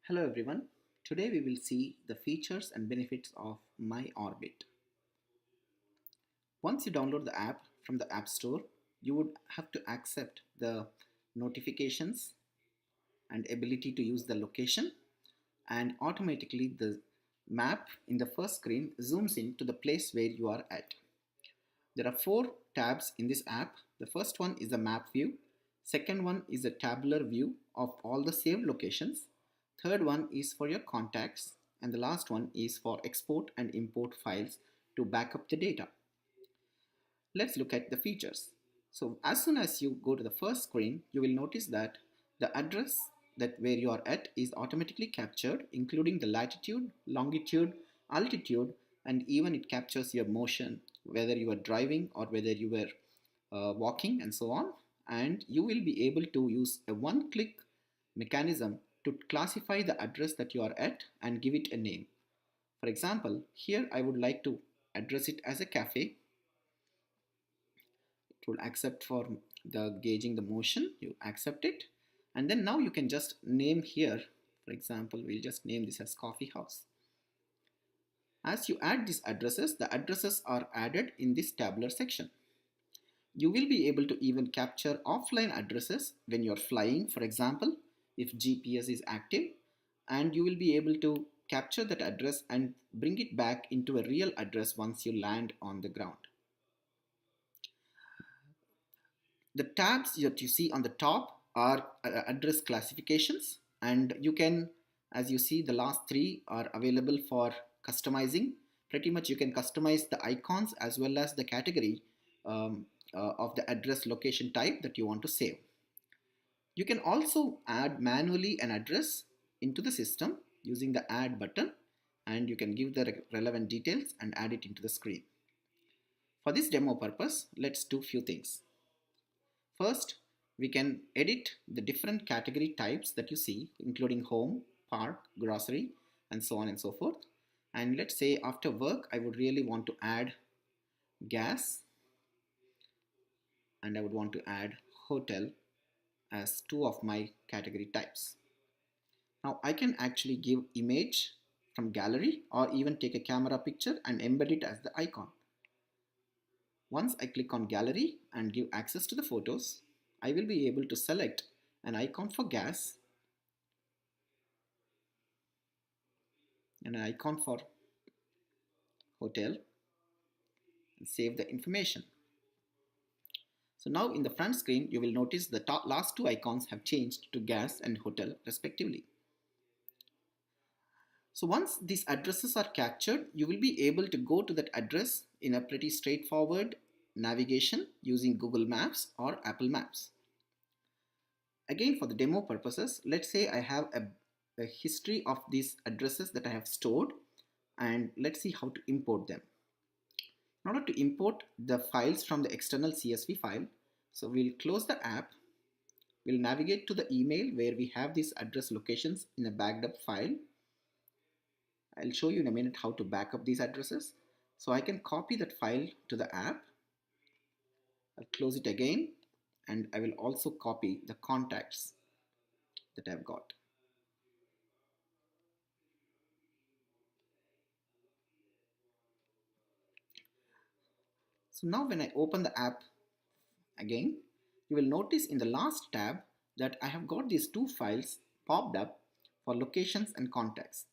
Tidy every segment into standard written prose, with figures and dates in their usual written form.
Hello everyone. Today we will see the features and benefits of MyOrbit. Once you download the app from the App Store, you would have to accept the notifications and ability to use the location, and automatically the map in the first screen zooms in to the place where you are at. There are four tabs in this app. The first one is the map view. Second one is a tabular view of all the saved locations. Third one is for your contacts. And the last one is for export and import files to back up the data. Let's look at the features. So as soon as you go to the first screen, you will notice that the address that where you are at is automatically captured, including the latitude, longitude, altitude, and even it captures your motion, whether you are driving or whether you were walking and so on. And you will be able to use a one-click mechanism to classify the address that you are at and give it a name. For example, here I would like to address it as a cafe. It will accept for the gauging the motion. You accept it, and then now you can just name here. For example, we'll just name this as coffee house. As you add these addresses, the addresses are added in this tabular section. You will be able to even capture offline addresses when you're flying, for example, if GPS is active, and you will be able to capture that address and bring it back into a real address once you land on the ground. The tabs that you see on the top are address classifications, and you can, as you see, the last three are available for customizing. Pretty much you can customize the icons as well as the category of the address location type that you want to save. You can also add manually an address into the system using the add button, and you can give the relevant details and add it into the screen. For this demo purpose, let's do few things. First, we can edit the different category types that you see, including home, park, grocery, and so on and so forth. And let's say after work, I would really want to add gas, and I would want to add hotel as two of my category types. Now I can actually give image from gallery or even take a camera picture and embed it as the icon. Once I click on gallery and give access to the photos, I will be able to select an icon for gas and an icon for hotel and save the information. So now in the front screen, you will notice the last two icons have changed to gas and hotel respectively. So once these addresses are captured, you will be able to go to that address in a pretty straightforward navigation using Google Maps or Apple Maps. Again, for the demo purposes, let's say I have a history of these addresses that I have stored, and let's see how to import them. In order to import the files from the external CSV file, so we'll close the app, we'll navigate to the email where we have these address locations in a backed up file. I'll show you in a minute how to back up these addresses. So I can copy that file to the app. I'll close it again, and I will also copy the contacts that I've got. So now when I open the app again, you will notice in the last tab that I have got these two files popped up for locations and contacts.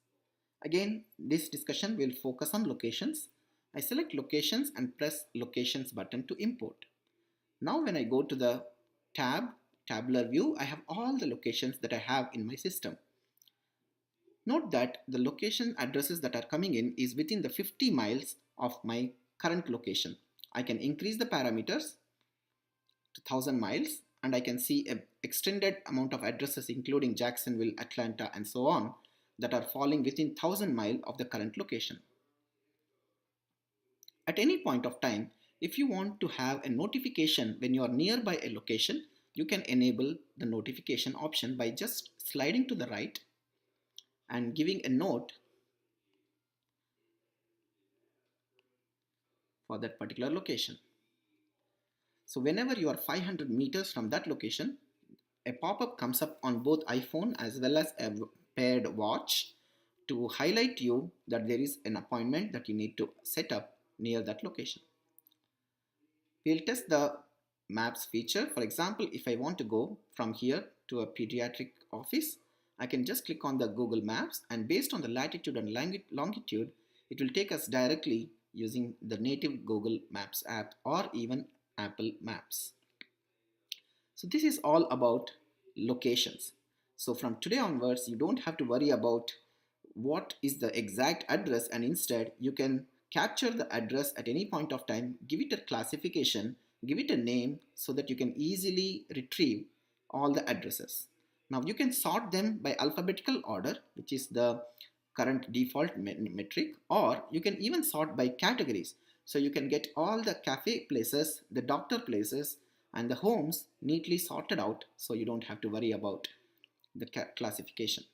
Again, this discussion will focus on locations. I select locations and press locations button to import. Now when I go to the tabular view, I have all the locations that I have in my system. Note that the location addresses that are coming in is within the 50 miles of my current location. I can increase the parameters to 1000 miles, and I can see an extended amount of addresses including Jacksonville, Atlanta, and so on that are falling within 1000 miles of the current location. At any point of time, if you want to have a notification when you are nearby a location, you can enable the notification option by just sliding to the right and giving a note for that particular location. So whenever you are 500 meters from that location, a pop-up comes up on both iPhone as well as a paired watch to highlight you that there is an appointment that you need to set up near that location. We'll test the maps feature. For example, if I want to go from here to a pediatric office, I can just click on the Google Maps, and based on the latitude and longitude, it will take us directly using the native Google Maps app or even Apple Maps. So this is all about locations. So from today onwards, you don't have to worry about what is the exact address, and instead you can capture the address at any point of time, give it a classification, give it a name so that you can easily retrieve all the addresses. Now you can sort them by alphabetical order, which is the current default metric, or you can even sort by categories. So you can get all the cafe places, the doctor places, and the homes neatly sorted out, so you don't have to worry about the classification.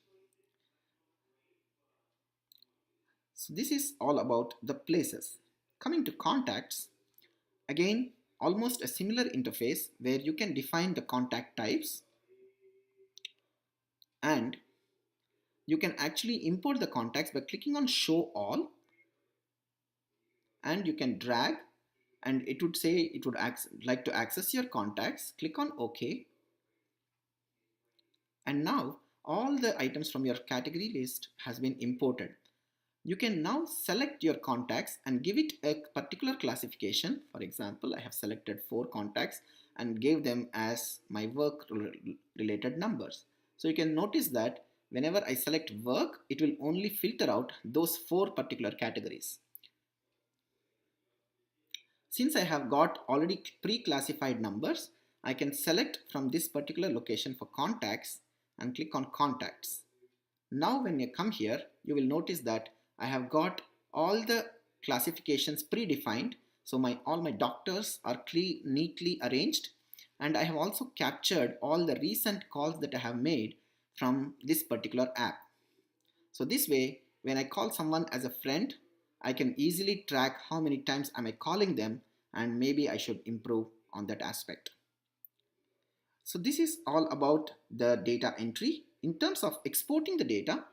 So this is all about the places. Coming to contacts, again almost a similar interface where you can define the contact types, and you can actually import the contacts by clicking on show all, and you can drag, and it would say it would like to access your contacts. Click on OK, and now all the items from your category list has been imported. You can now select your contacts and give it a particular classification. For example, I have selected 4 contacts and gave them as my work related numbers. So you can notice that whenever I select work, it will only filter out those 4 particular categories. Since I have got already pre-classified numbers, I can select from this particular location for contacts and click on contacts. Now when you come here, you will notice that I have got all the classifications predefined. So all my doctors are neatly arranged, and I have also captured all the recent calls that I have made from this particular app. So this way, when I call someone as a friend, I can easily track how many times am I calling them, and maybe I should improve on that aspect. So this is all about the data entry. In terms of exporting the data,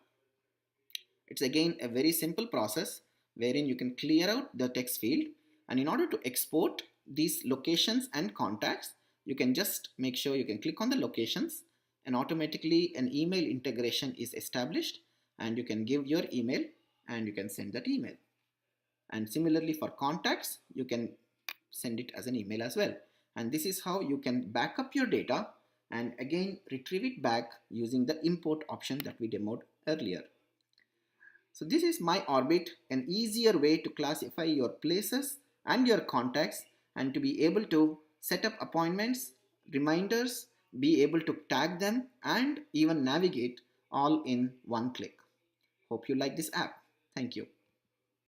it's again a very simple process wherein you can clear out the text field, and in order to export these locations and contacts, you can just make sure you can click on the locations, and automatically an email integration is established, and you can give your email and you can send that email. And similarly for contacts, you can send it as an email as well. And this is how you can back up your data and again retrieve it back using the import option that we demoed earlier. So this is My Orbit, an easier way to classify your places and your contacts, and to be able to set up appointments, reminders, be able to tag them, and even navigate all in one click. Hope you like this app. Thank you.